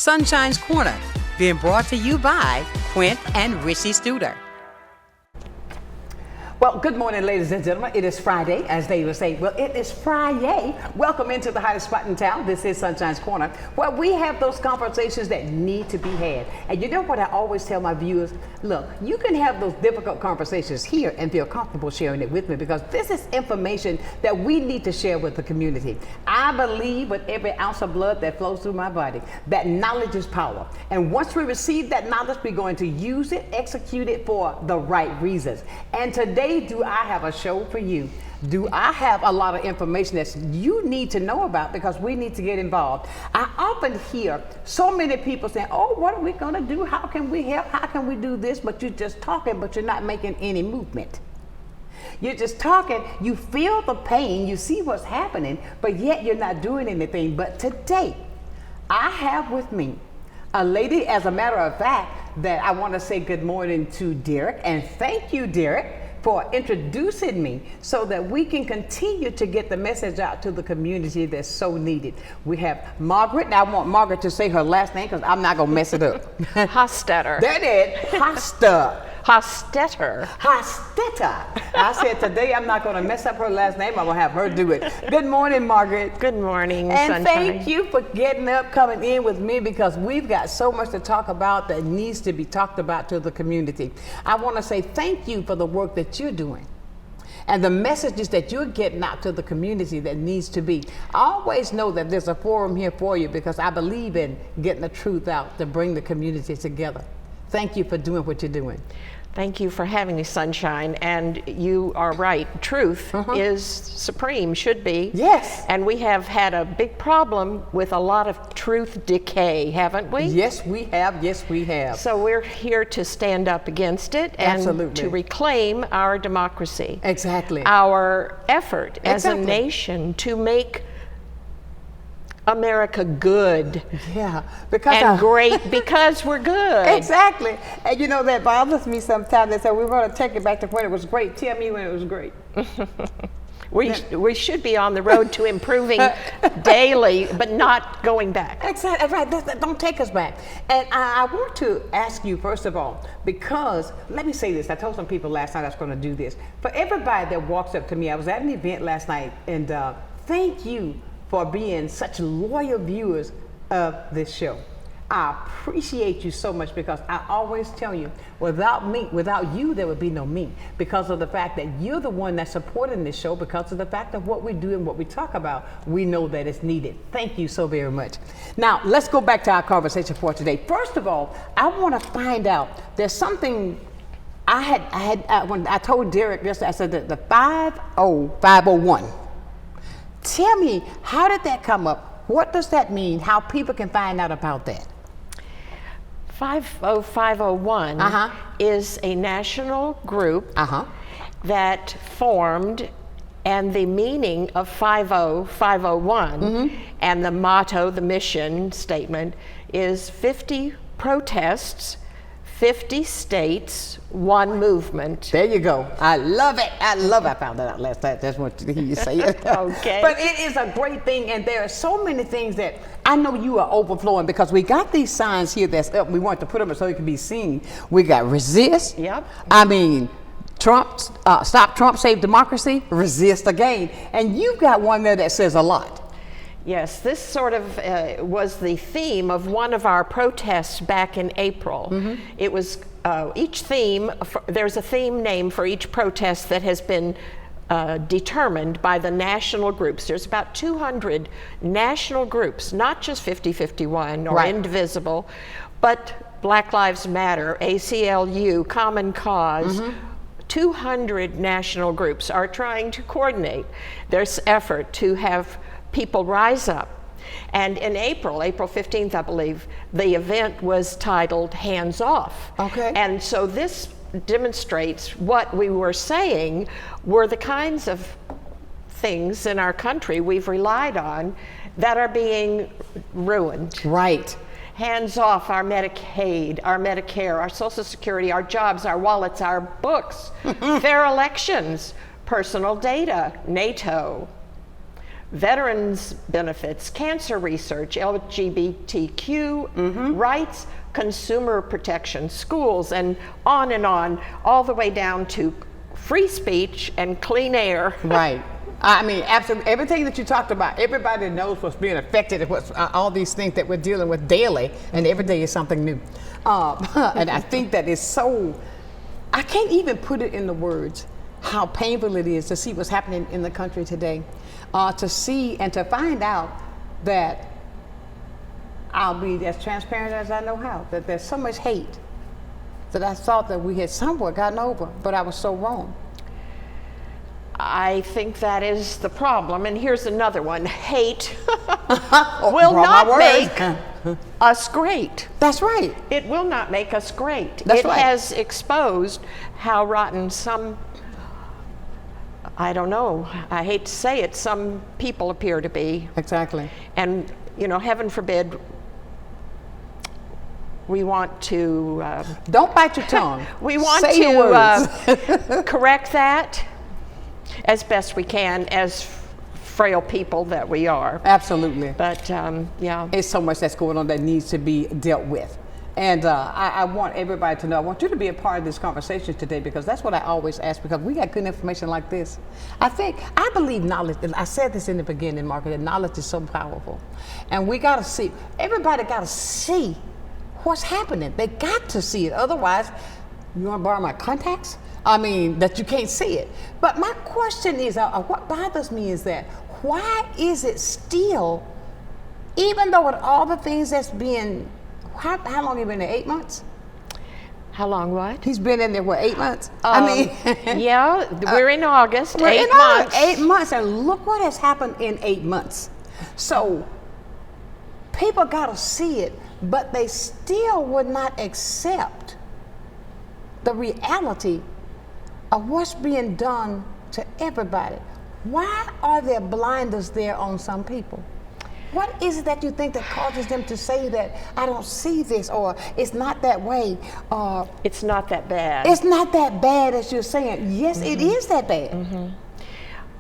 Sunshine's Corner, being brought to you by Quint and Richie Studer. Well, good morning, ladies and gentlemen. It is Friday, as they would say. Well, it is Friday. Welcome into the hottest spot in town. This is Sunshine's Corner, where we have those conversations that need to be had. And you know what I always tell my viewers? Look, you can have those difficult conversations here and feel comfortable sharing it with me, because this is information that we need to share with the community. I believe with every ounce of blood that flows through my body that knowledge is power. And once we receive that knowledge, we're going to use it, execute it for the right reasons. And today, do I have a show for you? Do I have a lot of information that you need to know about, because we need to get involved? I often hear so many people saying, oh, what are we going to do? How can we help? How can we do this? But you're just talking, but you're not making any movement. You're just talking, you feel the pain, you see what's happening, but yet you're not doing anything. But today, I have with me a lady, as a matter of fact, that I want to say good morning to Derek, and thank you, Derek, for introducing me so that we can continue to get the message out to the community that's so needed. We have Margaret. Now I want Margaret to say her last name, because I'm not going to mess it up. Hostetter. That is Hostetter. Hostetter. Hostetter. I said today I'm not going to mess up her last name. I'm going to have her do it. Good morning, Margaret. Good morning, And Sunshine. thank you for getting up, coming in with me, because we've got so much to talk about that needs to be talked about to the community. I want to say thank you for the work that you're doing and the messages that you're getting out to the community that needs to be. I always know that there's a forum here for you, because I believe in getting the truth out to bring the community together. Thank you for doing what you're doing. Thank you for having me, Sunshine. And you are right. Truth is supreme, should be. Yes. And we have had a big problem with a lot of truth decay, haven't we? Yes, we have. Yes, we have. So we're here to stand up against it and Absolutely. to reclaim our democracy. Exactly. Our effort as Exactly. a nation to make America good Yeah, because and great, because we're good. Exactly. And you know, that bothers me sometimes. They say, we want to take it back to when it was great. Tell me when it was great. We should be on the road to improving daily, but not going back. Exactly. Right. Don't take us back. And I want to ask you, first of all, because let me say this. I told some people last night I was going to do this. For everybody that walks up to me, I was at an event last night, and thank you for being such loyal viewers of this show. I appreciate you so much, because I always tell you, without you, there would be no me, because of the fact that you're the one that's supporting this show, because of the fact of what we do and what we talk about. We know that it's needed. Thank you so very much. Now, let's go back to our conversation for today. First of all, I want to find out, there's something when I told Derek yesterday, I said that the 501. Tell me, how did that come up? What does that mean? How people can find out about that? 50501 is a national group that formed, and the meaning of 50501 and the motto, the mission statement, is 50 protests, 50 states, one movement. There you go. I love it. I found that out last night. That's what you say it. Okay. But it is a great thing, and there are so many things that I know you are overflowing, because we got these signs here that's up. We want to put them so it can be seen. We got resist. Yep. I mean, Trump, stop Trump, save democracy, resist again. And you've got one there that says a lot. Yes, this sort of was the theme of one of our protests back in April. It was each theme, there's a theme name for each protest that has been determined by the national groups. There's about 200 national groups, not just 5051 or Indivisible, but Black Lives Matter, ACLU, Common Cause. 200 national groups are trying to coordinate this effort to have people rise up. And in April 15th, I believe, the event was titled Hands Off. Okay. And so this demonstrates what we were saying were the kinds of things in our country we've relied on that are being ruined. Right. Hands off our Medicaid, our Medicare, our Social Security, our jobs, our wallets, our books, fair elections, personal data, NATO, veterans benefits, cancer research, LGBTQ rights, consumer protection, schools, and on, all the way down to free speech and clean air. Right. I mean, absolutely. Everything that you talked about, everybody knows what's being affected and what's all these things that we're dealing with daily, and every day is something new. And I think that is so, I can't even put it in the words how painful it is to see what's happening in the country today. To see and to find out that, I'll be as transparent as I know how, that there's so much hate that I thought that we had somewhat gotten over, but I was so wrong. I think that is the problem. And here's another one. Hate will not make us great. That's right. It will not make us great. That's it right. has exposed how rotten some, I don't know, I hate to say it, some people appear to be. Exactly. And, you know, heaven forbid, we want to... don't bite your tongue. We want Say your words. to correct that as best we can, as frail people that we are. Absolutely. But yeah. It's so much that's going on that needs to be dealt with. And I want everybody to know, I want you to be a part of this conversation today, because that's what I always ask, because we got good information like this. I believe knowledge, and I said this in the beginning, Margaret, that knowledge is so powerful. And we got to see, everybody got to see what's happening. They got to see it. Otherwise, you want to borrow my contacts? I mean, that you can't see it. But my question is, what bothers me is that, why is it still, even though with all the things that's being, how long have you been there, 8 months? How long what? He's been in there, what, 8 months? I mean. Yeah, we're in August, We're 8 in months. 8 months, and look what has happened in 8 months. So, people gotta see it, but they still would not accept the reality of what's being done to everybody. Why are there blinders there on some people? What is it that you think that causes them to say that I don't see this, or it's not that way, or it's not that bad? It's not that bad as you're saying. Yes, it is that bad.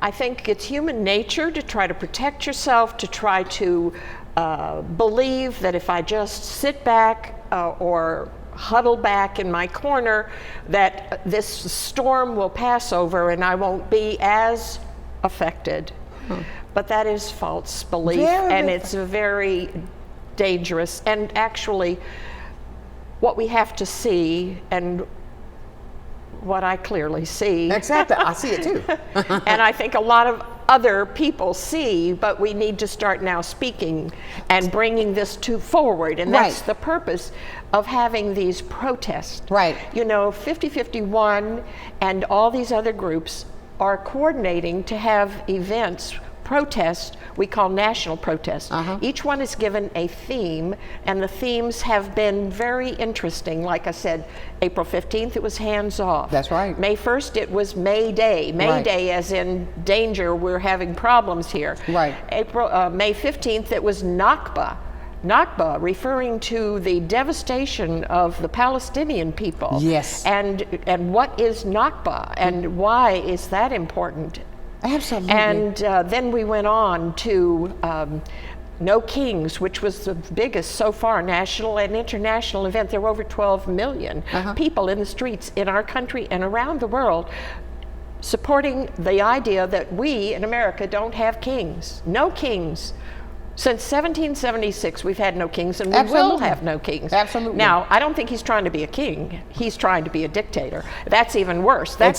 I think it's human nature to try to protect yourself, to try to believe that if I just sit back or huddle back in my corner, that this storm will pass over and I won't be as affected. But that is false belief, and it's very dangerous. And actually, what we have to see, and what I clearly see. Exactly, I see it too. And I think a lot of other people see, but we need to start now speaking and bringing this forward, and that's the purpose of having these protests. Right. You know, 5051 and all these other groups are coordinating to have events, protests, we call national protests. Each one is given a theme, and the themes have been very interesting. Like I said, April 15th, it was hands off. That's right. May 1st, it was May Day. May Day as in danger, we're having problems here. Right. May 15th, it was Nakba. Nakba, referring to the devastation of the Palestinian people. Yes. And what is Nakba, and why is that important? Absolutely. And then we went on to No Kings, which was the biggest so far national and international event. There were over 12 million people in the streets in our country and around the world supporting the idea that we in America don't have kings. No kings. Since 1776, we've had no kings, and we will have no kings. Absolutely. Now, I don't think he's trying to be a king. He's trying to be a dictator. That's even worse. That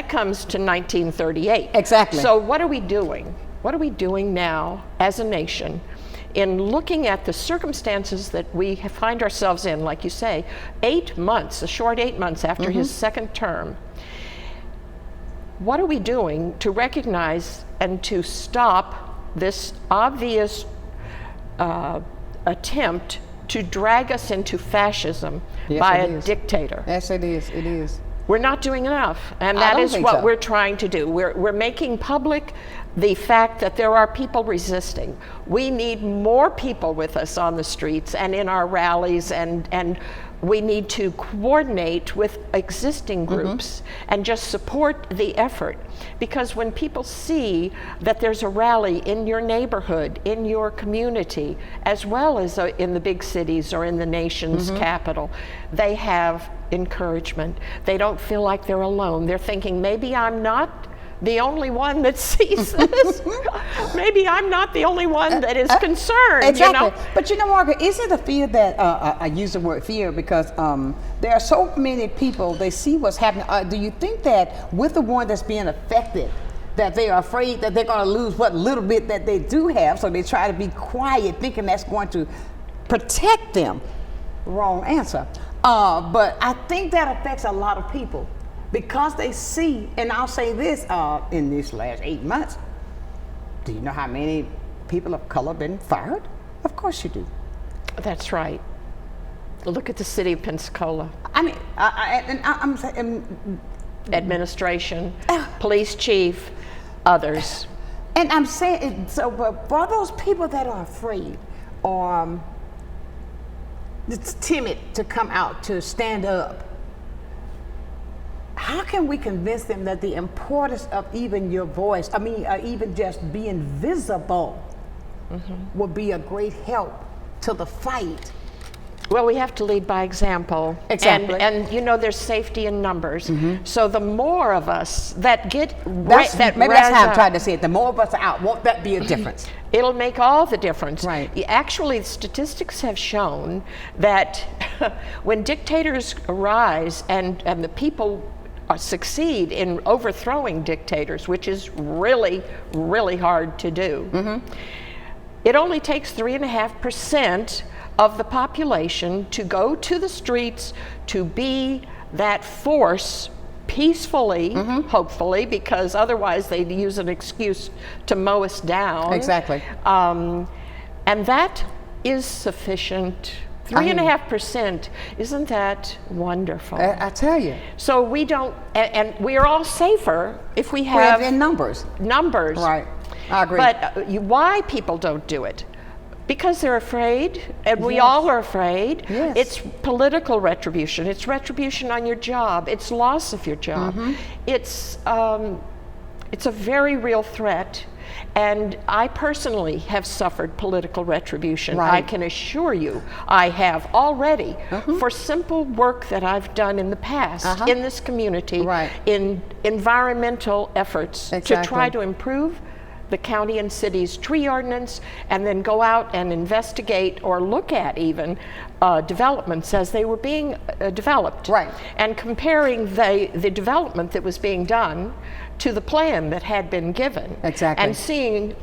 comes to 1938. Exactly. So what are we doing? What are we doing now as a nation in looking at the circumstances that we find ourselves in, like you say, 8 months, a short 8 months after his second term? What are we doing to recognize and to stop this obvious attempt to drag us into fascism by a dictator? Yes, it is. It is. We're not doing enough, and that is what we're trying to do. We're making public the fact that there are people resisting. We need more people with us on the streets and in our rallies, and we need to coordinate with existing groups and just support the effort. Because when people see that there's a rally in your neighborhood, in your community, as well as in the big cities or in the nation's capital, they have encouragement. They don't feel like they're alone. They're thinking, maybe I'm not the only one that sees this. Maybe I'm not the only one that is concerned. Exactly. You know? But Margaret, is it a fear that, I use the word fear because there are so many people, they see what's happening. Do you think that with the one that's being affected, that they are afraid that they're going to lose what little bit that they do have, so they try to be quiet, thinking that's going to protect them? Wrong answer. But I think that affects a lot of people. Because they see, and I'll say this, in these last 8 months, do you know how many people of color have been fired? Of course you do. That's right. Look at the city of Pensacola. I mean, I'm saying, administration, police chief, others. and I'm saying, so but for those people that are afraid or it's timid to come out to stand up, how can we convince them that the importance of even your voice, even just being visible, would be a great help to the fight? Well, we have to lead by example. Exactly. And you know, there's safety in numbers. So the more of us that get Maybe that's how I'm up, trying to say it. The more of us are out, won't that be a difference? it'll make all the difference. Right. Actually, statistics have shown that when dictators arise and the people succeed in overthrowing dictators, which is really, really hard to do, it only takes 3.5% of the population to go to the streets to be that force peacefully, hopefully, because otherwise they'd use an excuse to mow us down. Exactly. And that is sufficient. 3.5%, isn't that wonderful? I tell you. So we don't, and we are all safer if we have in numbers. numbers. Right, I agree. But why people don't do it? Because they're afraid, and we all are afraid. Yes. It's political retribution. It's retribution on your job. It's loss of your job. It's a very real threat. And I personally have suffered political retribution. Right. I can assure you I have already for simple work that I've done in the past in this community, Right. in environmental efforts to Exactly. try to improve the county and city's tree ordinance, and then go out and investigate or look at even developments as they were being developed. Right. And comparing the development that was being done to the plan that had been given. Exactly. And seeing,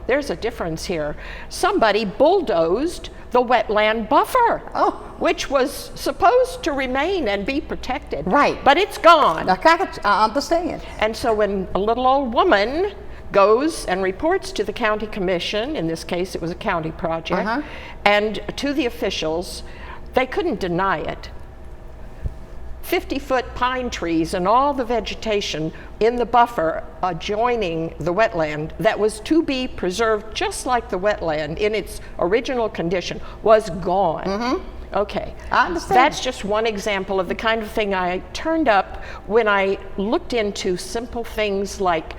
there's a difference here. Somebody bulldozed the wetland buffer, which was supposed to remain and be protected. Right. But it's gone. I understand. And so when a little old woman goes and reports to the county commission, in this case it was a county project, and to the officials, they couldn't deny it. 50-foot pine trees and all the vegetation in the buffer adjoining the wetland that was to be preserved just like the wetland in its original condition was gone. Okay, I understand. That's just one example of the kind of thing I turned up when I looked into simple things like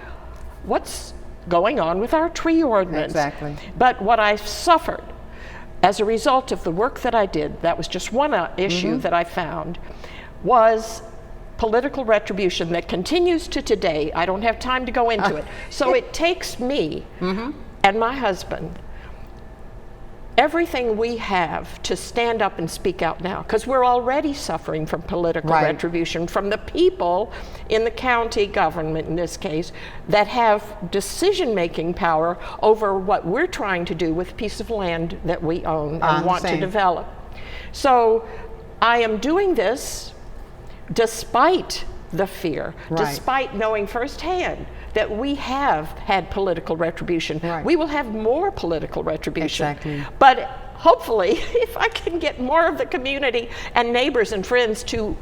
what's going on with our tree ordinance. Exactly. But what I suffered as a result of the work that I did, that was just one issue that I found, was political retribution that continues to today. I don't have time to go into it. So it takes me and my husband, everything we have to stand up and speak out now, because we're already suffering from political retribution from the people in the county government, in this case, that have decision-making power over what we're trying to do with a piece of land that we own and want to develop. So I am doing this despite the fear, despite knowing firsthand that we have had political retribution. We will have more political retribution. Exactly. But hopefully, if I can get more of the community and neighbors and friends to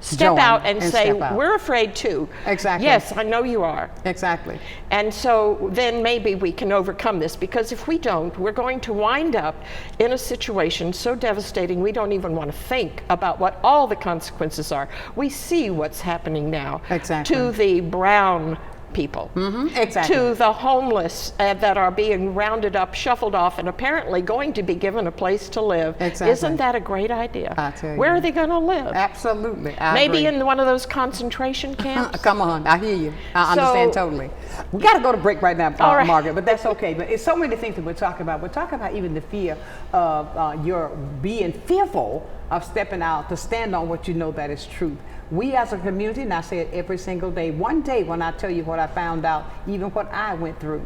step out and say, step out. we're afraid too. Exactly. Yes, I know you are. Exactly. And so then maybe we can overcome this, because if we don't, we're going to wind up in a situation so devastating we don't even want to think about what all the consequences are. We see what's happening now Exactly. to the brown people, Exactly. to the homeless that are being rounded up, shuffled off, and apparently going to be given a place to live. Exactly. Isn't that a great idea? I tell you. Where are they going to live? Absolutely. I Maybe agree. in one of those concentration camps? Come on, I hear you. I understand totally. We got to go to break right now, All right. Margaret, but that's okay. But it's so many things that we're talking about. We're talking about even the fear of your being fearful of stepping out to stand on what you know that is truth. We as a community, and I say it every single day, one day when I tell you what I found out, even what I went through,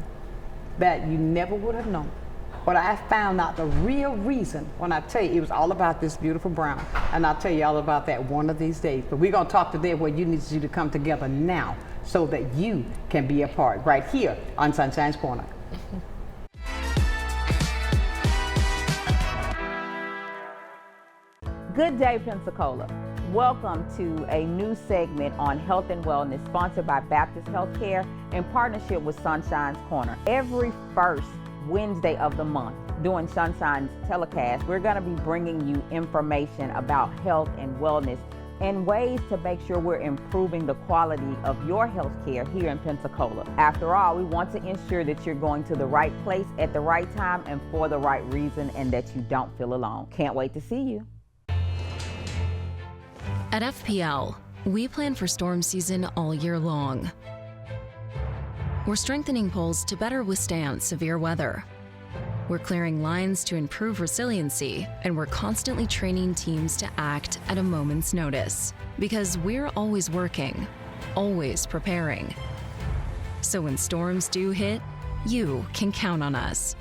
that you never would have known. But I found out the real reason when I tell you it was all about this beautiful brown. And I'll tell you all about that one of these days. But we're going to talk today where you need you to come together now so that you can be a part right here on Sunshine's Corner. Good day, Pensacola. Welcome to a new segment on health and wellness sponsored by Baptist Healthcare in partnership with Sunshine's Corner. Every first Wednesday of the month during Sunshine's telecast, we're going to be bringing you information about health and wellness and ways to make sure we're improving the quality of your health care here in Pensacola. After all, we want to ensure that you're going to the right place at the right time and for the right reason, and that you don't feel alone. Can't wait to see you. At FPL, we plan for storm season all year long. We're strengthening poles to better withstand severe weather. We're clearing lines to improve resiliency, and we're constantly training teams to act at a moment's notice. Because we're always working, always preparing. So when storms do hit, you can count on us.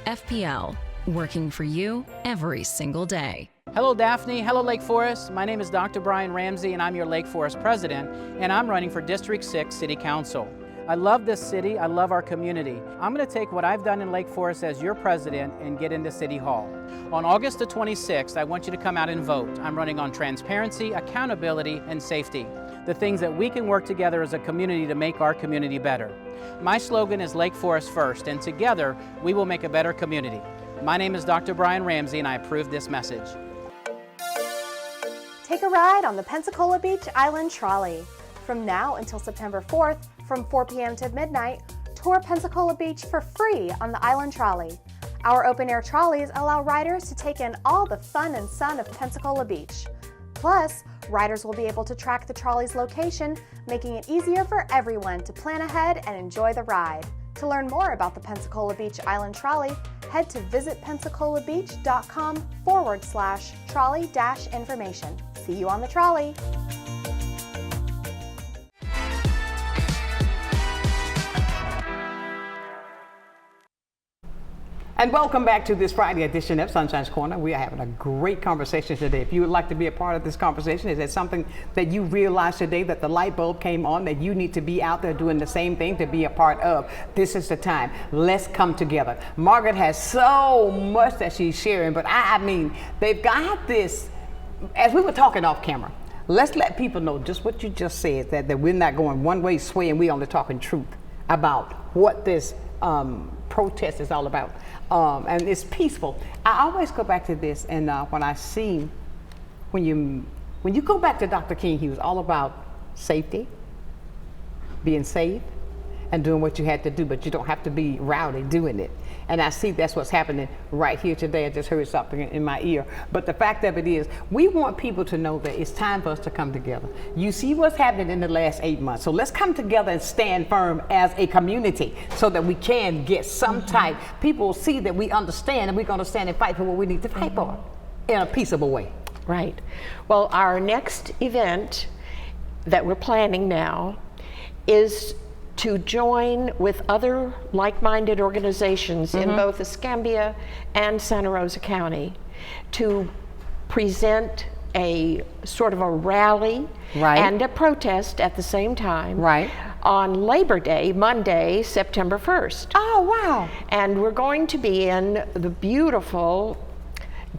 FPL, working for you every single day. Hello Daphne, hello Lake Forest. My name is Dr. Brian Ramsey and I'm your Lake Forest president, and I'm running for District 6 City Council. I love this city, I love our community. I'm going to take what I've done in Lake Forest as your president and get into City Hall. On August the 26th, I want you to come out and vote. I'm running on transparency, accountability, and safety. The things that we can work together as a community to make our community better. My slogan is Lake Forest First, and together we will make a better community. My name is Dr. Brian Ramsey and I approve this message. Take a ride on the Pensacola Beach Island Trolley. From now until September 4th, from 4 p.m. to midnight, tour Pensacola Beach for free on the Island Trolley. Our open-air trolleys allow riders to take in all the fun and sun of Pensacola Beach. Plus, riders will be able to track the trolley's location, making it easier for everyone to plan ahead and enjoy the ride. To learn more about the Pensacola Beach Island Trolley, head to visitpensacolabbeach.com/trolley-information. See you on the trolley. And welcome back to this Friday edition of Sunshine's Corner. We are having a great conversation today. If you would like to be a part of this conversation, is there something that you realized today that the light bulb came on, that you need to be out there doing the same thing to be a part of? This is the time. Let's come together. Margaret has so much that she's sharing, but I mean, they've got this, as we were talking off camera, let's let people know just what you just said, that we're not going one way sway and we're only talking truth about what this protest is all about. And it's peaceful. I always go back to this, and when I see, when you go back to Dr. King, he was all about safety, being safe, and doing what you had to do, but you don't have to be rowdy doing it. And I see that's what's happening right here today. I just heard something in my ear. But the fact of it is, we want people to know that it's time for us to come together. You see what's happening in the last 8 months. So let's come together and stand firm as a community so that we can get some type. People will see that we understand, and we're going to stand and fight for what we need to fight for in a peaceable way. Right. Well, our next event that we're planning now is to join with other like-minded organizations in both Escambia and Santa Rosa County to present a sort of a rally and a protest at the same time on Labor Day, Monday, September 1st. Oh, wow. And we're going to be in the beautiful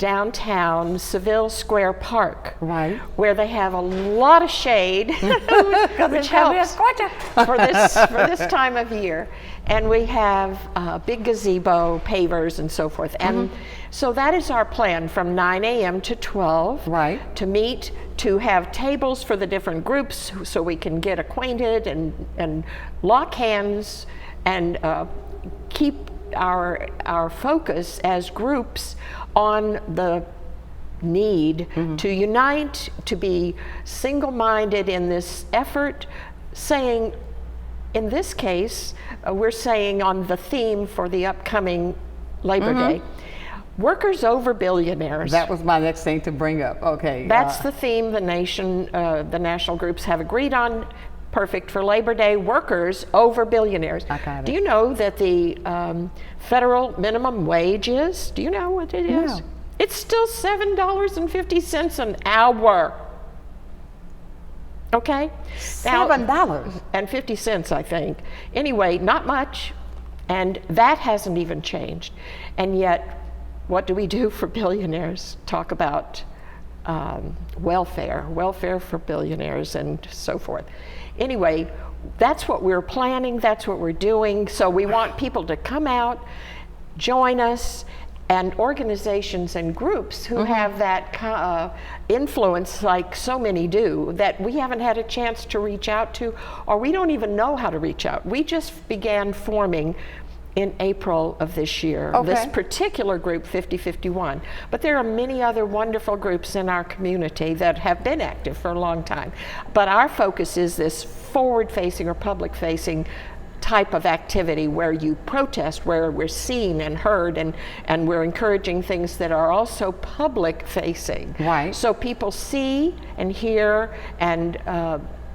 downtown Seville Square Park, Right. where they have a lot of shade, which helps for this time of year. And we have big gazebo, pavers, and so forth. And so that is our plan from 9 a.m. to 12. Right. To meet, to have tables for the different groups so we can get acquainted and lock hands and keep our focus as groups on the need to unite, to be single-minded in this effort, saying, in this case, we're saying on the theme for the upcoming Labor Day, Workers Over Billionaires. That was my next thing to bring up. Okay. That's the theme the national groups have agreed on. Perfect for Labor Day. Workers Over Billionaires. I got it. Do you know that the federal minimum wage is? Do you know what it is? No. It's still $7.50 an hour. Okay? $7.50, I think. Anyway, not much, and that hasn't even changed. And yet, what do we do for billionaires? Talk about welfare for billionaires, and so forth. Anyway, that's what we're planning, that's what we're doing. So we want people to come out, join us, and organizations and groups who have that influence, like so many do, that we haven't had a chance to reach out to, or we don't even know how to reach out. We just began forming in April of this year, this particular group, 5051. But there are many other wonderful groups in our community that have been active for a long time. But our focus is this forward-facing or public-facing type of activity where you protest, where we're seen and heard, and we're encouraging things that are also public-facing. Right. So people see and hear and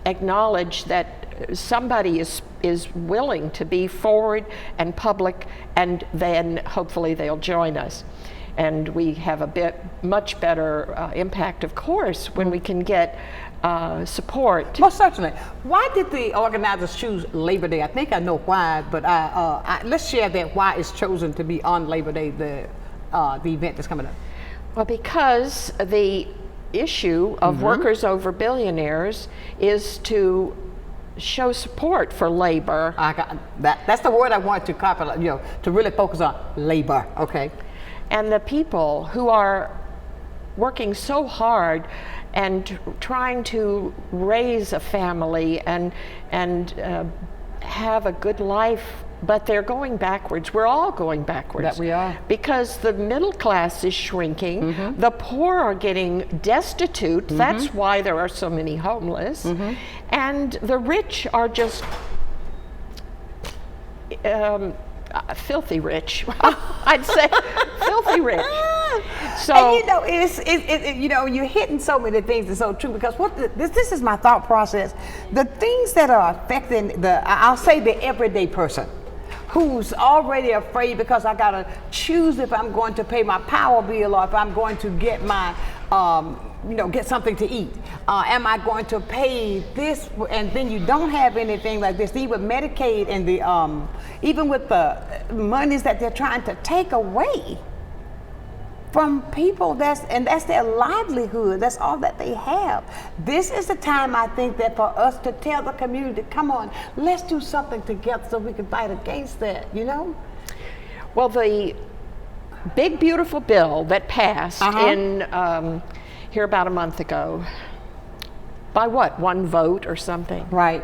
acknowledge that somebody is willing to be forward and public, and then hopefully they'll join us. And we have much better impact, of course, when we can get support. Most certainly. Why did the organizers choose Labor Day? I think I know why, but let's share that, why it's chosen to be on Labor Day, the event that's coming up. Well, because the issue of Workers Over Billionaires is to show support for labor. I got that. That's the word I want to to really focus on, labor. Okay. And the people who are working so hard and trying to raise a family and have a good life, but they're going backwards. We're all going backwards. That we are. Because the middle class is shrinking, the poor are getting destitute, that's why there are so many homeless, and the rich are just filthy rich. I'd say filthy rich. So, and you're hitting so many things that's so true, because this is my thought process. The things that are affecting I'll say the everyday person who's already afraid because I gotta choose if I'm going to pay my power bill or if I'm going to get my get something to eat. Am I going to pay this? And then you don't have anything like this. Even Medicaid and even with the monies that they're trying to take away from people, that's their livelihood. That's all that they have. This is the time, I think, that for us to tell the community, come on, let's do something together so we can fight against that, Well, the big, beautiful bill that passed in here about a month ago, by what, one vote or something? Right.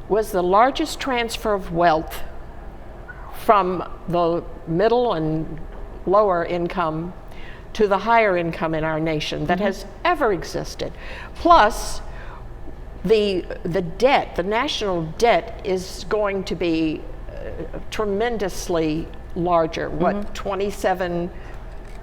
Was the largest transfer of wealth from the middle and lower income to the higher income in our nation that has ever existed. Plus, the debt, the national debt, is going to be tremendously larger. What, $27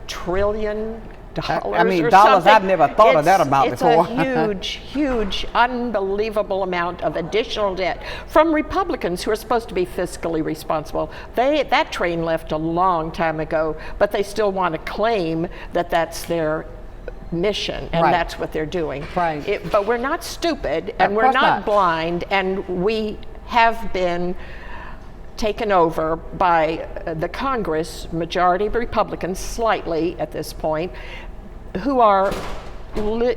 trillion? I mean, dollars, I've never thought of that amount before. It's a huge, huge, unbelievable amount of additional debt from Republicans who are supposed to be fiscally responsible. That train left a long time ago, but they still want to claim that that's their mission, and that's what they're doing. Right. But we're not stupid, and we're not blind, and we have been taken over by the Congress, majority Republicans, slightly at this point, who are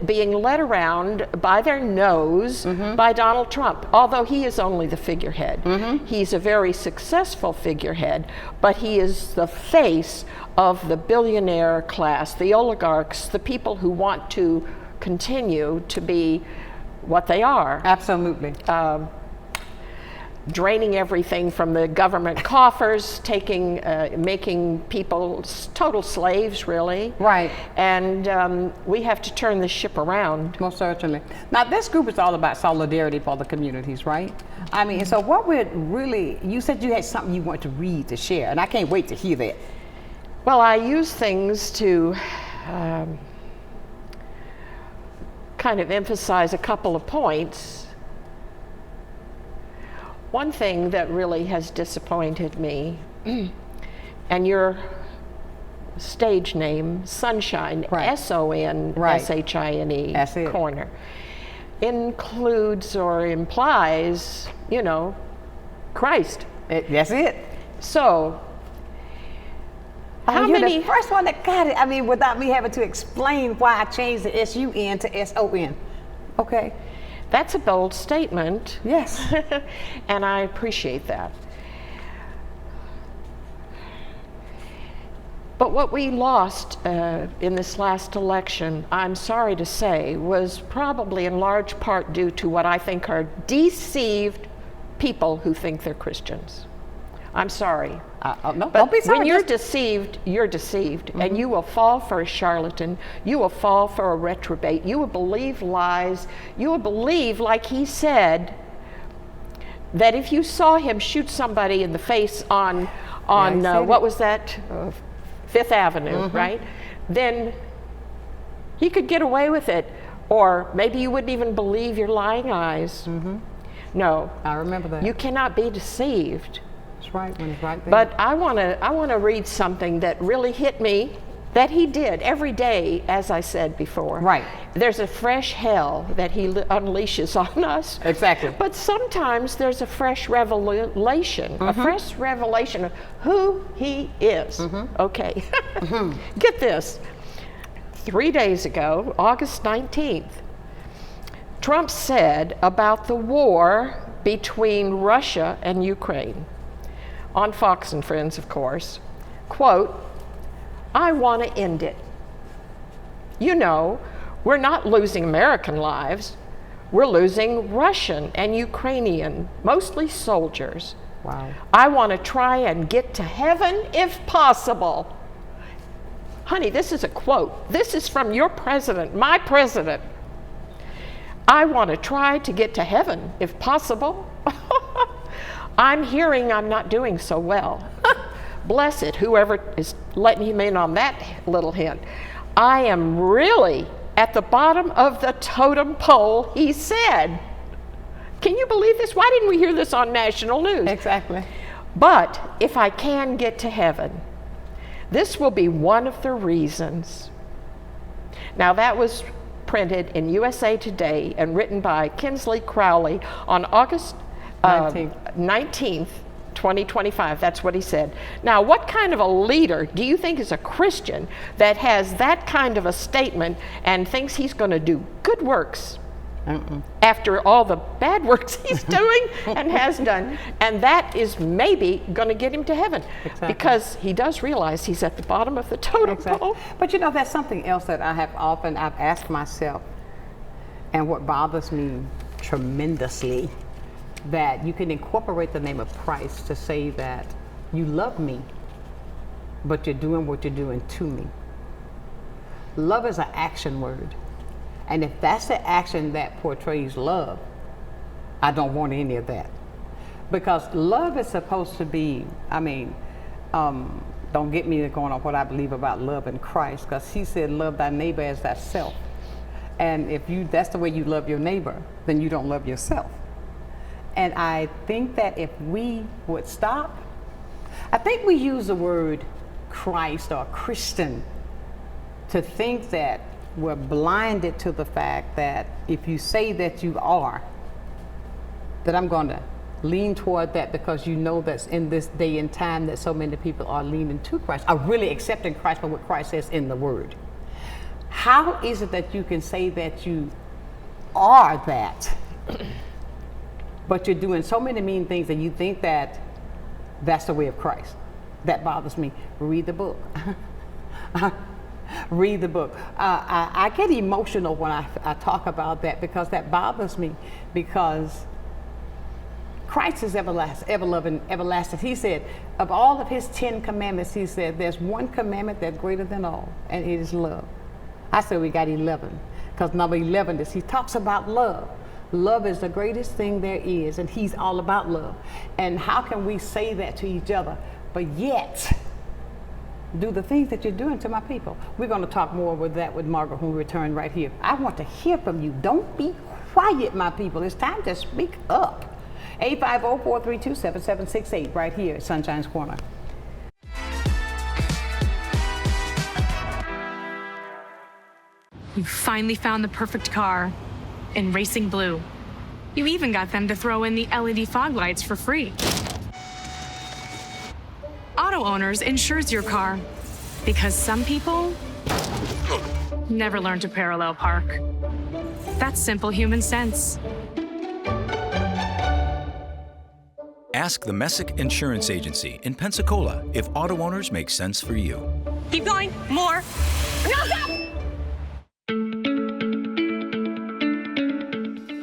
being led around by their nose by Donald Trump, although he is only the figurehead. He's a very successful figurehead, but he is the face of the billionaire class, the oligarchs, the people who want to continue to be what they are. Absolutely. Draining everything from the government coffers, making people total slaves, really. Right. And we have to turn this ship around. Most certainly. Now, this group is all about solidarity for the communities, right? I mean, so what would really, you said you had something you want to read, to share, and I can't wait to hear that. Well, I use things to kind of emphasize a couple of points. One thing that really has disappointed me, and your stage name, Sonshine, right. S-O-N-S-H-I-N-E, That's it. corner, includes or implies, Christ. That's it. So, how you're many? the first one that got it. I mean, without me having to explain why I changed the S-U-N to S-O-N. Okay. That's a bold statement. Yes. And I appreciate that. But what we lost in this last election, I'm sorry to say, was probably in large part due to what I think are deceived people who think they're Christians. I'm sorry. No, But don't be sorry. when you're deceived, you're deceived, and you will fall for a charlatan. You will fall for a reprobate. You will believe lies. You will believe, like he said, that if you saw him shoot somebody in the face on what was that, Fifth Avenue, right? Then he could get away with it, or maybe you wouldn't even believe your lying eyes. No, I remember that. you cannot be deceived. Right, when it's right there. But I want to read something that really hit me, that he did every day, as I said before. Right. There's a fresh hell that he unleashes on us. Exactly. But sometimes there's a fresh revelation, a fresh revelation of who he is. Okay. Get this. 3 days ago, August 19th, Trump said about the war between Russia and Ukraine, on Fox and Friends, of course, quote, "I want to end it. We're not losing American lives. We're losing Russian and Ukrainian, mostly soldiers. Wow. I want to try and get to heaven if possible." Honey, this is a quote. This is from your president, my president. I want to try to get to heaven if possible. I'm hearing I'm not doing so well. Bless it, whoever is letting him in on that little hint. I am really at the bottom of the totem pole, he said. Can you believe this? Why didn't we hear this on national news? Exactly. But if I can get to heaven, this will be one of the reasons. Now that was printed in USA Today and written by Kinsley Crowley on August 19th, 2025. That's what he said. Now, what kind of a leader do you think is a Christian that has that kind of a statement and thinks he's going to do good works after all the bad works he's doing and has done? And that is maybe going to get him to heaven. Exactly. Because he does realize he's at the bottom of the totem pole. But that's something else that I've asked myself, and what bothers me tremendously, that you can incorporate the name of Christ to say that you love me, but you're doing what you're doing to me. Love is an action word. And if that's the action that portrays love, I don't want any of that. Because love is supposed to be, don't get me going on what I believe about love in Christ, because he said, love thy neighbor as thyself. And if that's the way you love your neighbor, then you don't love yourself. And I think that if we would stop, I think we use the word Christ or Christian to think that we're blinded to the fact that if you say that you are, that I'm going to lean toward that, because you know that in this day and time that so many people are leaning to Christ, are really accepting Christ for what Christ says in the Word. How is it that you can say that you are that, but you're doing so many mean things and you think that that's the way of Christ? That bothers me. Read the book. Read the book. I get emotional when I talk about that, because that bothers me, because Christ is everlasting. He said, of all of his 10 commandments, he said, there's one commandment that's greater than all, and it is love. I said we got 11, because number 11 is, he talks about love. Love is the greatest thing there is, and he's all about love. And how can we say that to each other, but yet do the things that you're doing to my people? We're going to talk more with that with Margaret when we return right here. I want to hear from you. Don't be quiet, my people. It's time to speak up. 850-432-7768 right here at Sunshine's Corner. You finally found the perfect car in racing blue. You even got them to throw in the LED fog lights for free. Auto Owners insures your car, because some people never learn to parallel park. That's simple human sense. Ask the Messick Insurance Agency in Pensacola if Auto Owners make sense for you. Keep going, more. No, stop!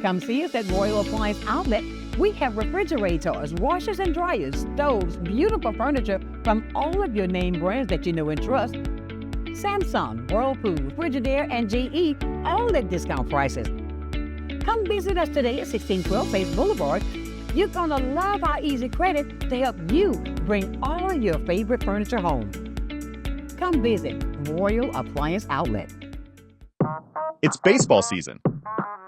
Come see us at Royal Appliance Outlet. We have refrigerators, washers and dryers, stoves, beautiful furniture from all of your name brands that you know and trust. Samsung, Whirlpool, Frigidaire, and GE, all at discount prices. Come visit us today at 1612 Face Boulevard. You're gonna love our easy credit to help you bring all of your favorite furniture home. Come visit Royal Appliance Outlet. It's baseball season.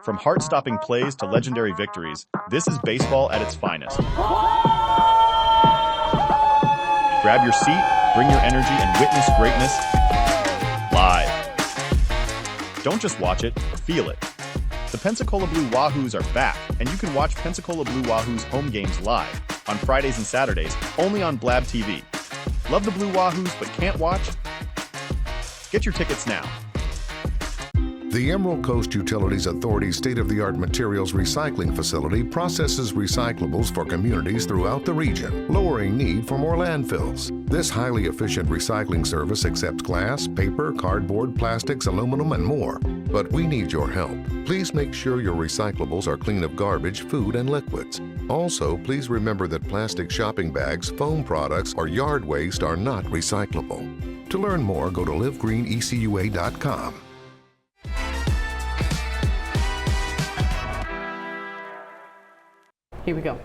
From heart-stopping plays to legendary victories, this is baseball at its finest. Grab your seat, bring your energy, and witness greatness live. Don't just watch it, feel it. The Pensacola Blue Wahoos are back, and you can watch Pensacola Blue Wahoos home games live on Fridays and Saturdays, only on Blab TV. Love the Blue Wahoos but can't watch? Get your tickets now. The Emerald Coast Utilities Authority's state-of-the-art materials recycling facility processes recyclables for communities throughout the region, lowering need for more landfills. This highly efficient recycling service accepts glass, paper, cardboard, plastics, aluminum, and more. But we need your help. Please make sure your recyclables are clean of garbage, food, and liquids. Also, please remember that plastic shopping bags, foam products, or yard waste are not recyclable. To learn more, go to livegreenecua.com. Here we go.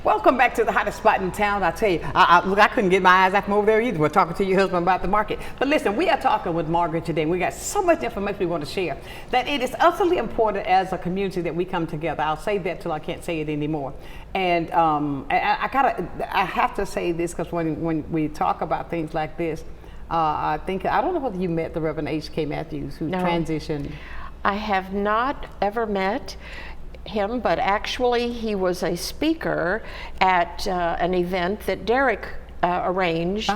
Welcome back to the hottest spot in town. I tell you, look, I couldn't get my eyes off from over there either. We're talking to your husband about the market. But listen, we are talking with Margaret today. We got so much information we want to share that it is utterly important as a community that we come together. I'll say that till I can't say it anymore. And I have to say this, because when we talk about things like this, I don't know whether you met the Reverend H.K. Matthews, who transitioned. I have not ever met him, but actually he was a speaker at an event that Derek arranged,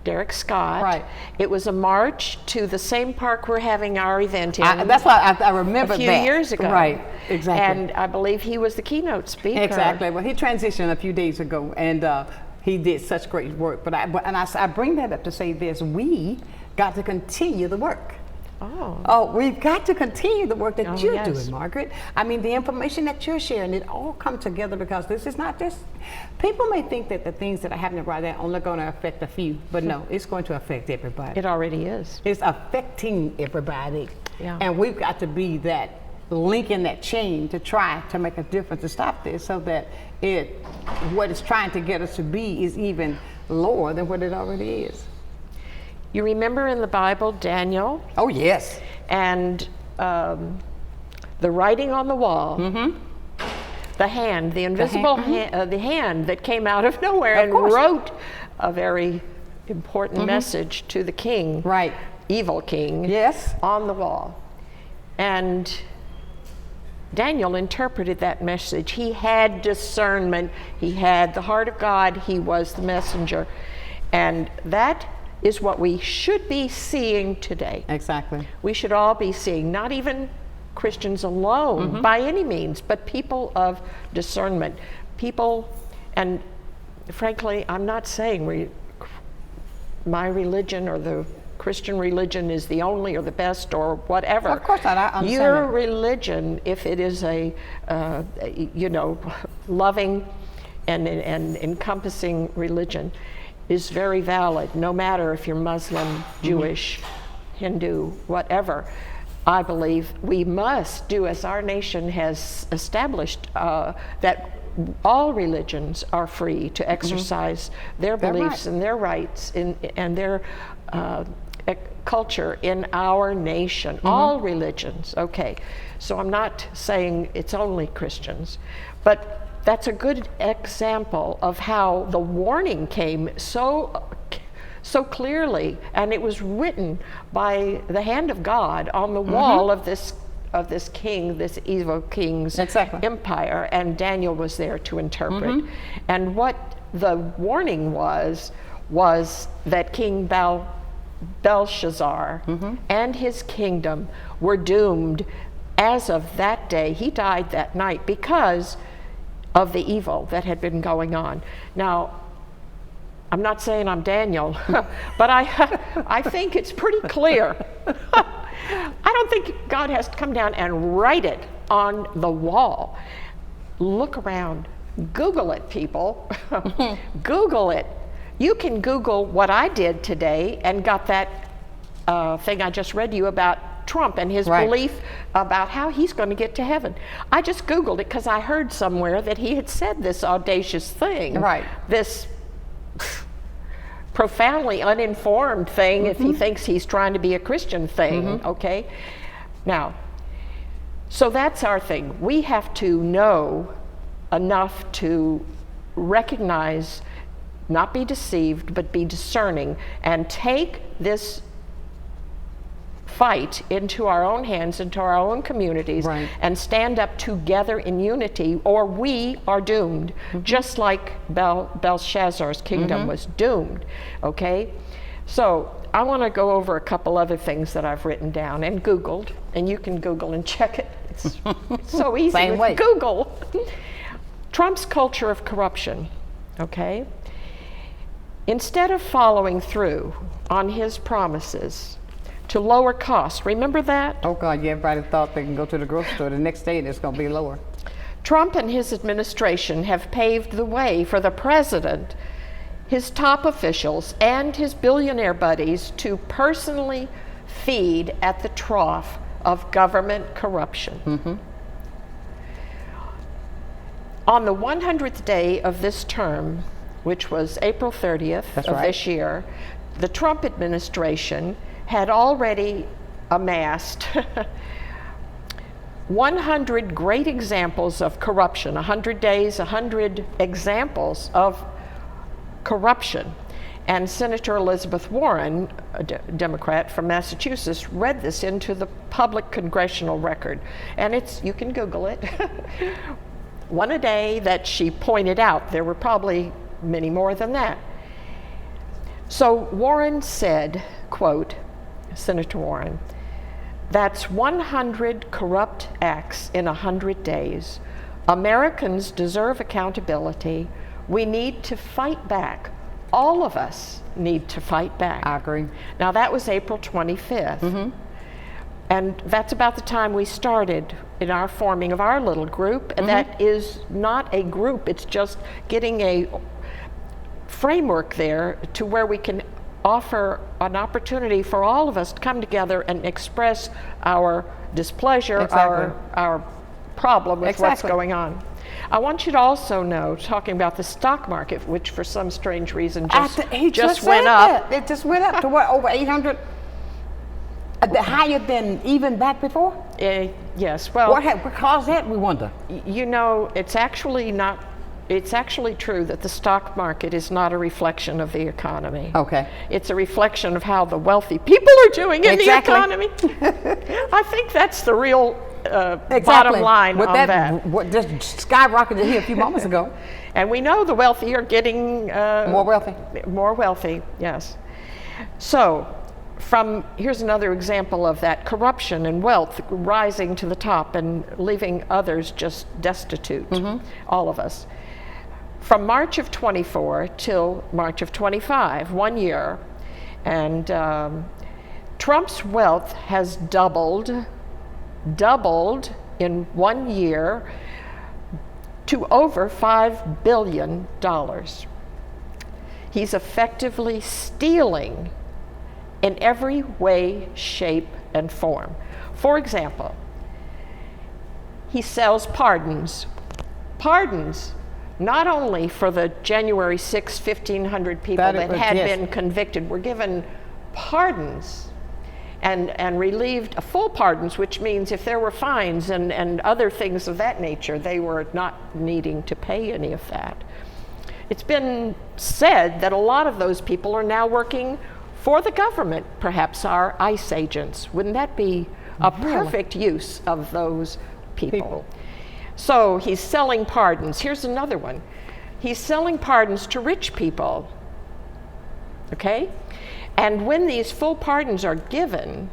Derek Scott. Right. It was a march to the same park we're having our event in. That's why I remember that. A few years ago. Right, exactly. And I believe he was the keynote speaker. Exactly. Well, he transitioned a few days ago, and he did such great work. But I bring that up to say this: we got to continue the work. Oh, we've got to continue the work that you're doing, Margaret. I mean, the information that you're sharing, it all come together, because this is not just, people may think that the things that are happening right now are only going to affect a few, but no, it's going to affect everybody. It already is. It's affecting everybody. Yeah. And we've got to be that link in that chain to try to make a difference, to stop this, so that what it's trying to get us to be is even lower than what it already is. You remember in the Bible, Daniel? Oh, yes. And the writing on the wall, the hand, the invisible hand, the hand that came out of nowhere and wrote a very important message to the king, evil king, on the wall. And Daniel interpreted that message. He had discernment. He had the heart of God. He was the messenger. And that is what we should be seeing today. Exactly. We should all be seeing, not even Christians alone by any means, but people of discernment. People, and frankly, I'm not saying my religion or the Christian religion is the only or the best or whatever. Of course not. I understand Your that. religion, if it is a loving and encompassing religion, is very valid, no matter if you're Muslim, Jewish, Hindu, whatever. I believe we must do as our nation has established, that all religions are free to exercise their beliefs and their rights and their culture in our nation. All religions, okay. So I'm not saying it's only Christians, but that's a good example of how the warning came so clearly, and it was written by the hand of God on the wall of this king, this evil king's empire, and Daniel was there to interpret. And what the warning was that King Belshazzar and his kingdom were doomed as of that day. He died that night because of the evil that had been going on. Now, I'm not saying I'm Daniel, but I think it's pretty clear. I don't think God has to come down and write it on the wall. Look around. Google it, people. Google it. You can Google what I did today and got that thing I just read you about Trump and his belief about how he's going to get to heaven. I just Googled it because I heard somewhere that he had said this audacious thing. This profoundly uninformed thing, if he thinks he's trying to be a Christian thing, okay? Now, so that's our thing. We have to know enough to recognize, not be deceived, but be discerning, and take this fight into our own hands, into our own communities, and stand up together in unity, or we are doomed, just like Belshazzar's kingdom was doomed, okay? So I want to go over a couple other things that I've written down and Googled, and you can Google and check it. It's so easy with Google. Trump's culture of corruption, okay? Instead of following through on his promises to lower costs, remember that? Oh God, yeah, everybody thought they can go to the grocery store the next day and it's going to be lower. Trump and his administration have paved the way for the president, his top officials, and his billionaire buddies to personally feed at the trough of government corruption. On the 100th day of this term, which was April 30th this year, the Trump administration had already amassed 100 great examples of corruption, 100 days, 100 examples of corruption. And Senator Elizabeth Warren, a Democrat from Massachusetts, read this into the public congressional record. And you can Google it. One a day that she pointed out. There were probably many more than that. So Warren said, quote, Senator Warren, that's 100 corrupt acts in 100 days. Americans deserve accountability. We need to fight back. All of us need to fight back. I agree. Now that was April 25th. And that's about the time we started in our forming of our little group. And that is not a group, it's just getting a framework there to where we can offer an opportunity for all of us to come together and express our displeasure, our problem with what's going on. I want you to also know, talking about the stock market, which for some strange reason just went up. It just went up to what, over 800? Higher than even back before? Yes. Well, what caused that, we wonder? You know, it's actually not. It's actually true that the stock market is not a reflection of the economy. Okay. It's a reflection of how the wealthy people are doing in the economy. I think that's the real bottom line with on that. What just skyrocketed here a few moments ago. And we know the wealthy are getting more wealthy. More wealthy, yes. So, here's another example of that corruption and wealth rising to the top and leaving others just destitute, all of us. From March of 24 till March of 25, 1 year, and Trump's wealth has doubled in 1 year to over $5 billion. He's effectively stealing in every way, shape, and form. For example, he sells pardons. Pardons, not only for the January 6, 1,500 people that had been convicted, were given pardons and relieved full pardons, which means if there were fines and other things of that nature, they were not needing to pay any of that. It's been said that a lot of those people are now working for the government, perhaps our ICE agents. Wouldn't that be a perfect use of those people? So he's selling pardons. Here's another one. He's selling pardons to rich people, okay? And when these full pardons are given,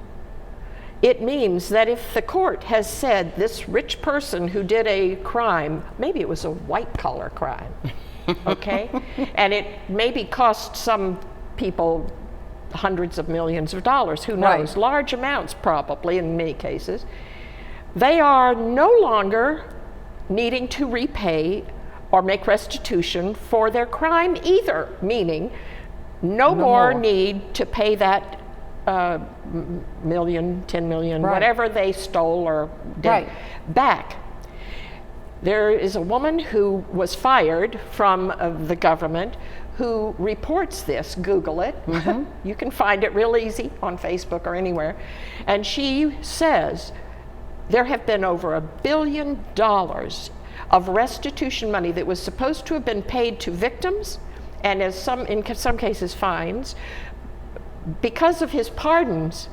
it means that if the court has said this rich person who did a crime, maybe it was a white-collar crime, okay? And it maybe cost some people hundreds of millions of dollars, who knows? Large amounts probably in many cases. They are no longer needing to repay or make restitution for their crime either, meaning no more need to pay that million, 10 million, whatever they stole or did back. There is a woman who was fired from the government who reports this. Google it. You can find it real easy on Facebook or anywhere. And she says there have been over $1 billion of restitution money that was supposed to have been paid to victims, and in some cases fines, because of his pardons,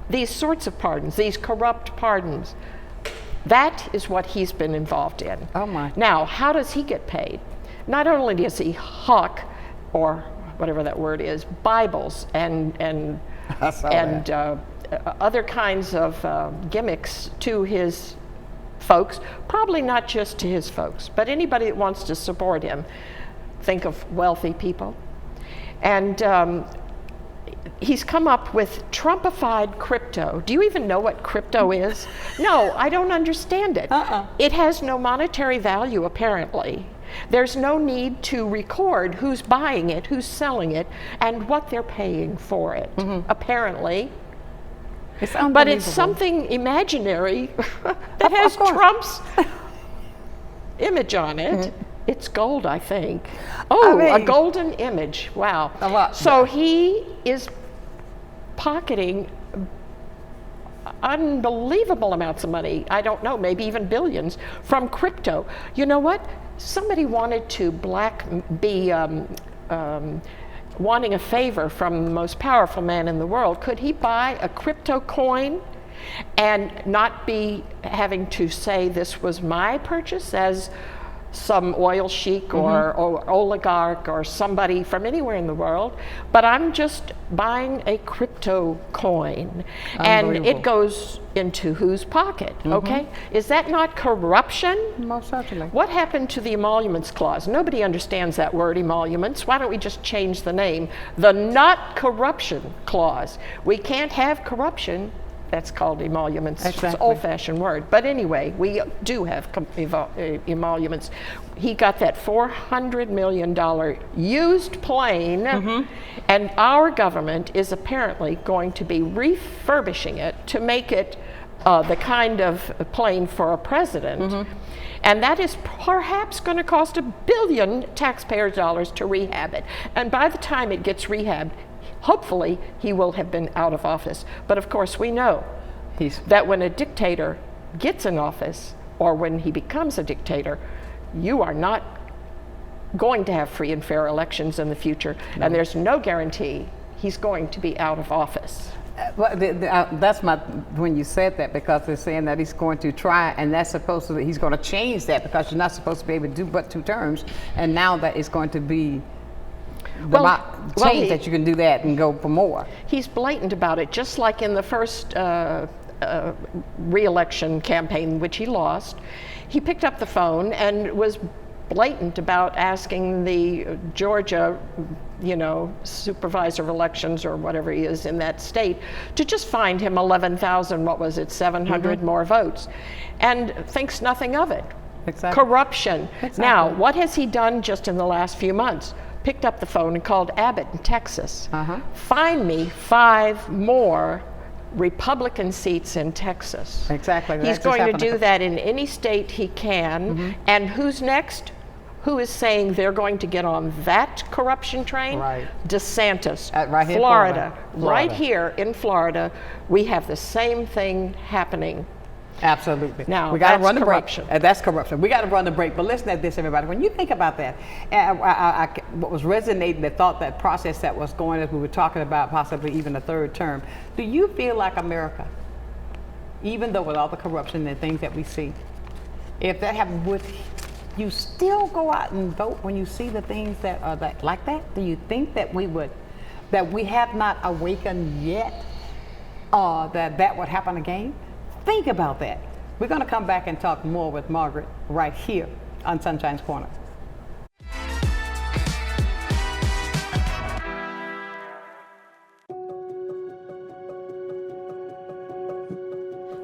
these sorts of pardons, these corrupt pardons. That is what he's been involved in. Oh my. Now, how does he get paid? Not only does he hawk, or whatever that word is, Bibles and other kinds of gimmicks to his folks, probably not just to his folks, but anybody that wants to support him. Think of wealthy people. And he's come up with Trumpified crypto. Do you even know what crypto is? No, I don't understand it. It has no monetary value, apparently. There's no need to record who's buying it, who's selling it, and what they're paying for it, apparently. It's but it's something imaginary that has Trump's image on it. It's gold, I think. Oh, a golden image. Wow. A lot. So he is pocketing unbelievable amounts of money. I don't know, maybe even billions from crypto. You know what? Somebody wanted to wanting a favor from the most powerful man in the world. Could he buy a crypto coin and not be having to say this was my purchase, as some oil sheik or oligarch or somebody from anywhere in the world, but I'm just buying a crypto coin and it goes into whose pocket, okay? Is that not corruption? Most certainly. What happened to the emoluments clause? Nobody understands that word, emoluments. Why don't we just change the name? The not corruption clause. We can't have corruption. That's called emoluments. It's an old-fashioned word. But anyway, we do have emoluments. He got that $400 million used plane, and our government is apparently going to be refurbishing it to make it the kind of plane for a president. And that is perhaps going to cost $1 billion taxpayers' dollars to rehab it. And by the time it gets rehabbed, hopefully he will have been out of office. But of course we know that when a dictator gets in office, or when he becomes a dictator, you are not going to have free and fair elections in the future. And there's no guarantee he's going to be out of office. That's when you said that, because they're saying that he's going to try, and that's supposed to, he's going to change that, because you're not supposed to be able to do but 2 terms, and now that it's going to be change that you can do that and go for more. He's blatant about it, just like in the first re-election campaign, which he lost. He picked up the phone and was blatant about asking the Georgia, supervisor of elections or whatever he is in that state, to just find him 11,000, 700 more votes, and thinks nothing of it. Exactly. Corruption. Exactly. Now, what has he done just in the last few months? Picked up the phone and called Abbott in Texas. Find me 5 more Republican seats in Texas. Exactly. He's going to do that in any state he can. And who's next? Who is saying they're going to get on that corruption train? Right. DeSantis. Right here in Florida. Florida. Right here in Florida, we have the same thing happening. Absolutely. Now, we got to that's run the corruption. break. That's corruption. We got to run the break. But listen at this, everybody. When you think about that, what was resonating, the thought, that process that was going, as we were talking about possibly even a 3rd term, do you feel like America, even though with all the corruption and things that we see, if that happened, would you still go out and vote when you see the things that are like that? Do you think that we have not awakened yet, that would happen again? Think about that. We're going to come back and talk more with Margaret right here on Sunshine's Corner.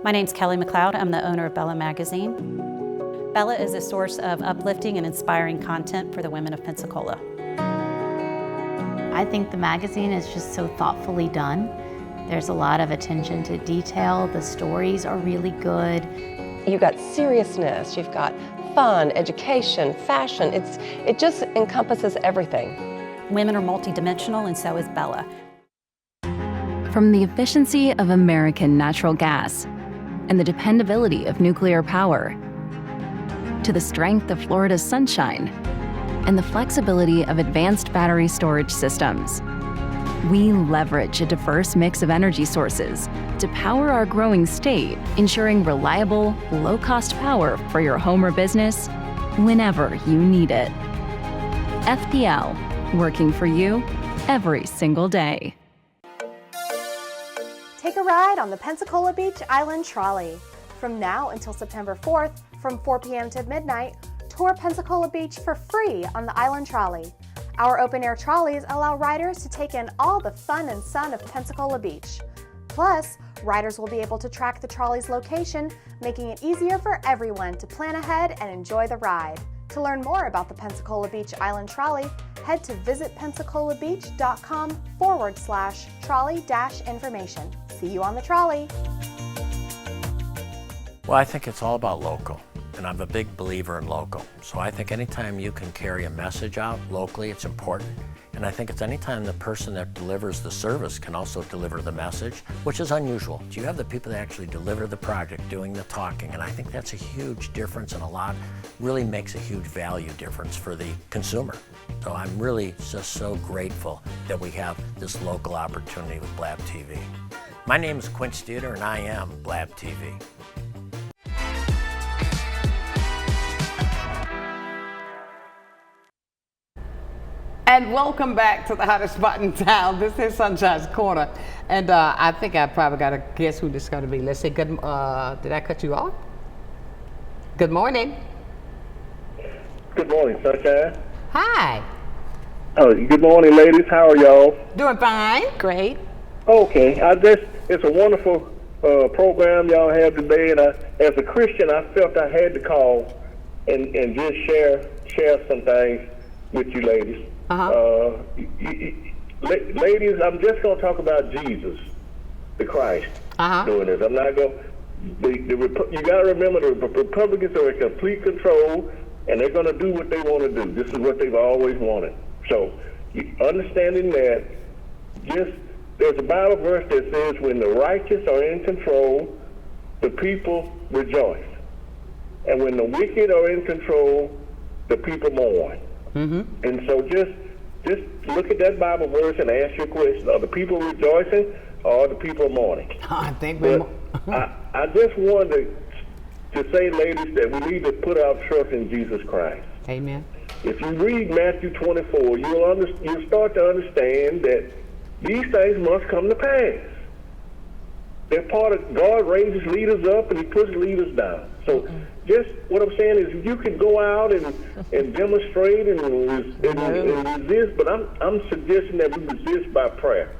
My name's Kelly McLeod. I'm the owner of Bella Magazine. Bella is a source of uplifting and inspiring content for the women of Pensacola. I think the magazine is just so thoughtfully done. There's a lot of attention to detail. The stories are really good. You've got seriousness, you've got fun, education, fashion. It just encompasses everything. Women are multidimensional, and so is Bella. From the efficiency of American natural gas and the dependability of nuclear power, to the strength of Florida's sunshine and the flexibility of advanced battery storage systems, we leverage a diverse mix of energy sources to power our growing state, ensuring reliable, low-cost power for your home or business whenever you need it. FPL, working for you every single day. Take a ride on the Pensacola Beach Island Trolley. From now until September 4th, from 4 p.m. to midnight, tour Pensacola Beach for free on the Island Trolley. Our open-air trolleys allow riders to take in all the fun and sun of Pensacola Beach. Plus, riders will be able to track the trolley's location, making it easier for everyone to plan ahead and enjoy the ride. To learn more about the Pensacola Beach Island Trolley, head to visitpensacolabeach.com/trolley-information. See you on the trolley. Well, I think it's all about local. And I'm a big believer in local. So I think anytime you can carry a message out locally, it's important. And I think it's anytime the person that delivers the service can also deliver the message, which is unusual. You have the people that actually deliver the project doing the talking, and I think that's a huge difference, and really makes a huge value difference for the consumer. So I'm really just so grateful that we have this local opportunity with Blab TV. My name is Quint Studer, and I am Blab TV. And welcome back to the hottest spot in town. This is Sunshine's Corner. And I think I probably got to guess who this is going to be. Let's say, did I cut you off? Good morning. Good morning, Sunshine. Hi. Oh, good morning, ladies. How are y'all? Doing fine. Great. Okay. It's a wonderful program y'all have today. And as a Christian, I felt I had to call and just share some things with you ladies. Ladies, I'm just going to talk about Jesus, the Christ, doing this. I'm not going. You got to remember, the Republicans are in complete control, and they're going to do what they want to do. This is what they've always wanted. So, understanding that, there's a Bible verse that says, "When the righteous are in control, the people rejoice, and when the wicked are in control, the people mourn." And so just just look at that Bible verse and ask your question: are the people rejoicing, or are the people mourning? I think I just wanted to say, ladies, that we need to put our trust in Jesus Christ. Amen. If you read Matthew 24, you'll start to understand that these things must come to pass. They're part of God raises leaders up and He puts leaders down. So just what I'm saying is you can go out and demonstrate and resist, but I'm suggesting that we resist by prayer.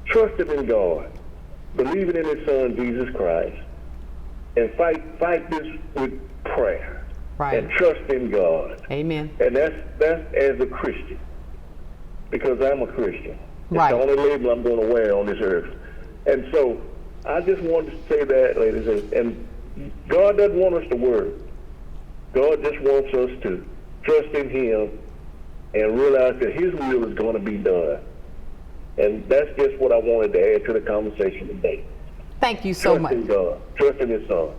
Trusting in God, believing in His Son, Jesus Christ, and fight this with prayer. Right. And trust in God. Amen. And that's as a Christian, because I'm a Christian. Right. It's the only label I'm going to wear on this earth. And so I just wanted to say that, ladies, and God doesn't want us to worry. God just wants us to trust in Him and realize that His will is going to be done. And that's just what I wanted to add to the conversation today. Thank you so much. Trust in God. Trust in His Son.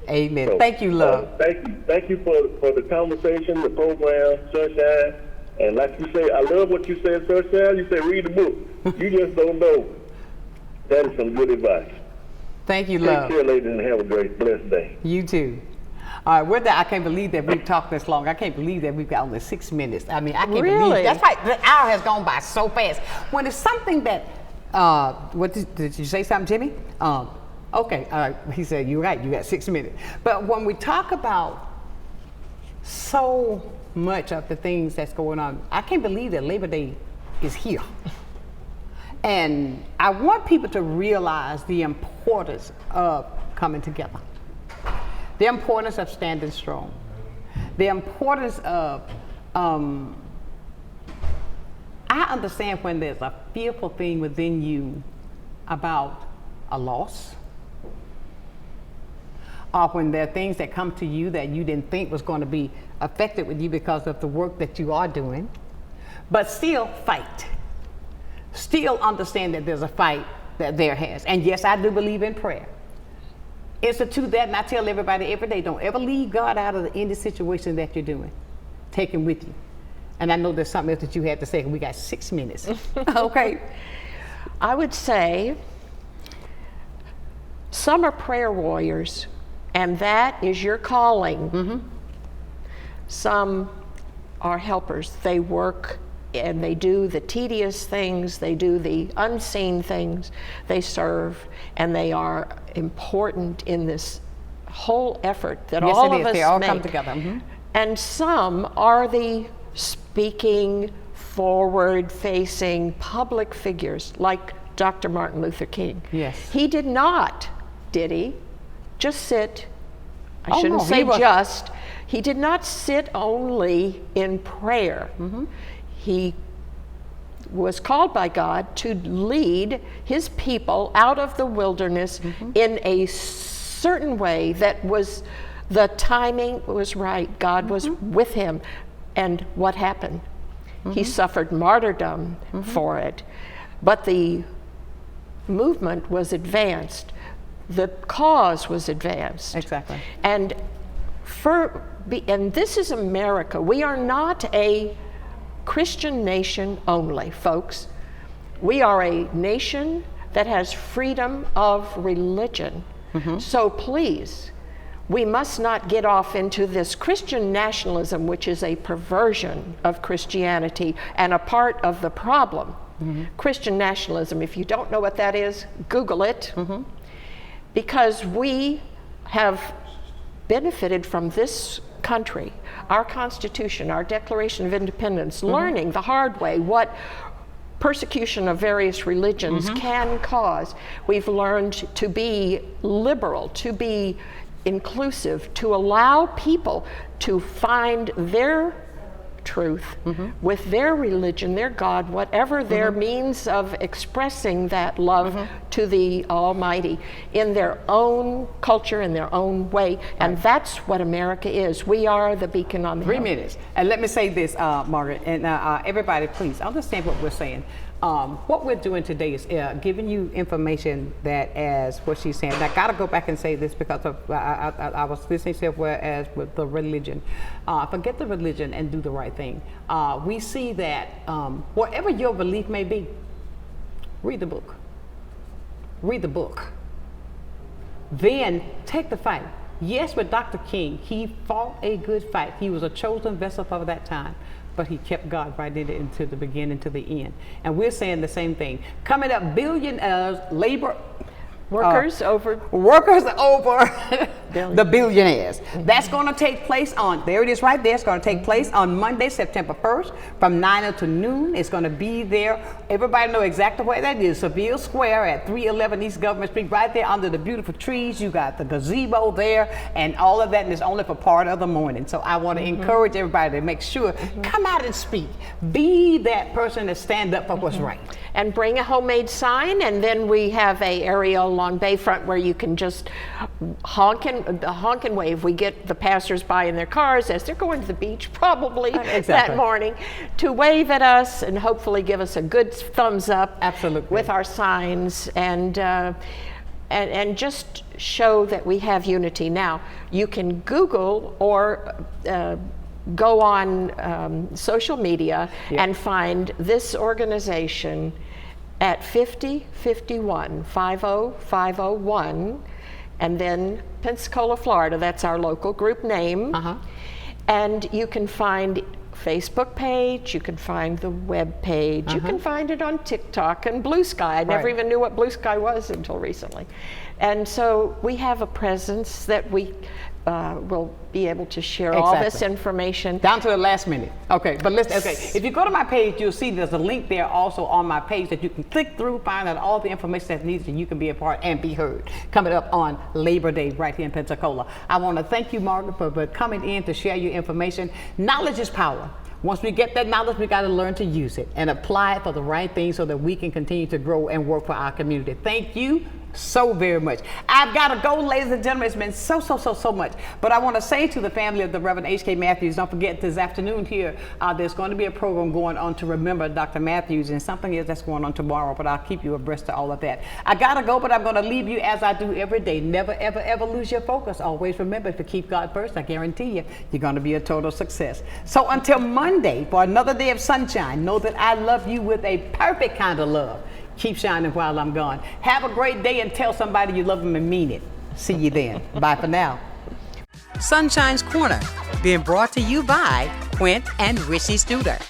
Amen. So, thank you, love. Thank you for the conversation, the program, Sonshine. And like you say, I love what you said, Sonshine. You say read the book. You just don't know. That is some good advice. Thank you, love. Take care, ladies, and have a great, blessed day. You too. All right, I can't believe that we've talked this long. I can't believe that we've got only 6 minutes. I mean, I can't believe that's right. The hour has gone by so fast. When it's something that, what did you say something, Jimmy? Okay, all right. He said, you're right, you got 6 minutes. But when we talk about so much of the things that's going on, I can't believe that Labor Day is here. And I want people to realize the importance of coming together, the importance of standing strong, the importance of, I understand when there's a fearful thing within you about a loss, or when there are things that come to you that you didn't think was going to be affected with you because of the work that you are doing, but still fight. Still understand that there's a fight that there has. And yes, I do believe in prayer. Institute that, and I tell everybody every day, don't ever leave God out of any situation that you're doing. Take Him with you. And I know there's something else that you had to say. We got 6 minutes. Okay. I would say some are prayer warriors, and that is your calling. Some are helpers. They work and they do the tedious things, they do the unseen things, they serve, and they are important in this whole effort that all of us they all make. Come together. And some are the speaking, forward-facing public figures, like Dr. Martin Luther King. Yes. He did not, did he, just sit, I shouldn't say just, he did not sit only in prayer. He was called by God to lead His people out of the wilderness in a certain way that was, the timing was right. God was with him. And what happened? He suffered martyrdom for it. But the movement was advanced. The cause was advanced. Exactly. And this is America. We are not a Christian nation only, folks. We are a nation that has freedom of religion. So please, we must not get off into this Christian nationalism, which is a perversion of Christianity and a part of the problem. Christian nationalism, if you don't know what that is, Google it. Because we have benefited from this country, our Constitution, our Declaration of Independence, learning the hard way what persecution of various religions can cause. We've learned to be liberal, to be inclusive, to allow people to find their truth with their religion, their God, whatever their means of expressing that love to the Almighty in their own culture, in their own way. And that's what America is. We are the beacon on the hill. 3 minutes. And let me say this, Margaret, and everybody, please understand what we're saying. What we're doing today is giving you information that, as what she's saying, and I got to go back and say this because I was listening to it, whereas with the religion, forget the religion and do the right thing. We see that whatever your belief may be, read the book. Read the book. Then take the fight. Yes, with Dr. King, he fought a good fight. He was a chosen vessel for that time. But he kept God right in it into the beginning to the end. And we're saying the same thing. Coming up, billionaires, Workers over the billionaires. That's going to take place on, there it is right there, it's going to take place on Monday, September 1st from 9 to noon. It's going to be there. Everybody know exactly where that is. Seville Square at 311 East Government Street, right there under the beautiful trees. You got the gazebo there and all of that, and it's only for part of the morning. So I want to encourage everybody to make sure, come out and speak. Be that person to stand up for what's right. And bring a homemade sign, and then we have a area along Bayfront where you can just honk and wave. We get the passersby in their cars as they're going to the beach probably that morning to wave at us and hopefully give us a good thumbs up. Absolutely. With our signs and just show that we have unity. Now, you can Google or go on social media and find this organization at 50501, and then Pensacola, Florida. That's our local group name. And you can find Facebook page, you can find the web page, you can find it on TikTok and Blue Sky. I never even knew what Blue Sky was until recently. And so we have a presence that we will be able to share all this information. Down to the last minute. Okay, but listen, if you go to my page, you'll see there's a link there also on my page that you can click through, find out all the information that's needed, and you can be a part and be heard. Coming up on Labor Day right here in Pensacola. I want to thank you, Margaret, for coming in to share your information. Knowledge is power. Once we get that knowledge, we got to learn to use it and apply it for the right thing so that we can continue to grow and work for our community. Thank you so very much. I've got to go, ladies and gentlemen. It's been so much. But I want to say to the family of the Reverend H.K. Matthews, don't forget this afternoon here, there's going to be a program going on to remember Dr. Matthews, and something else that's going on tomorrow, but I'll keep you abreast of all of that. I got to go, but I'm going to leave you as I do every day. Never, ever, ever lose your focus. Always remember to keep God first. I guarantee you, you're going to be a total success. So until Monday, for another day of sunshine, know that I love you with a perfect kind of love. Keep shining while I'm gone. Have a great day and tell somebody you love them and mean it. See you then. Bye for now. Sunshine's Corner, being brought to you by Quint and Richie Studer.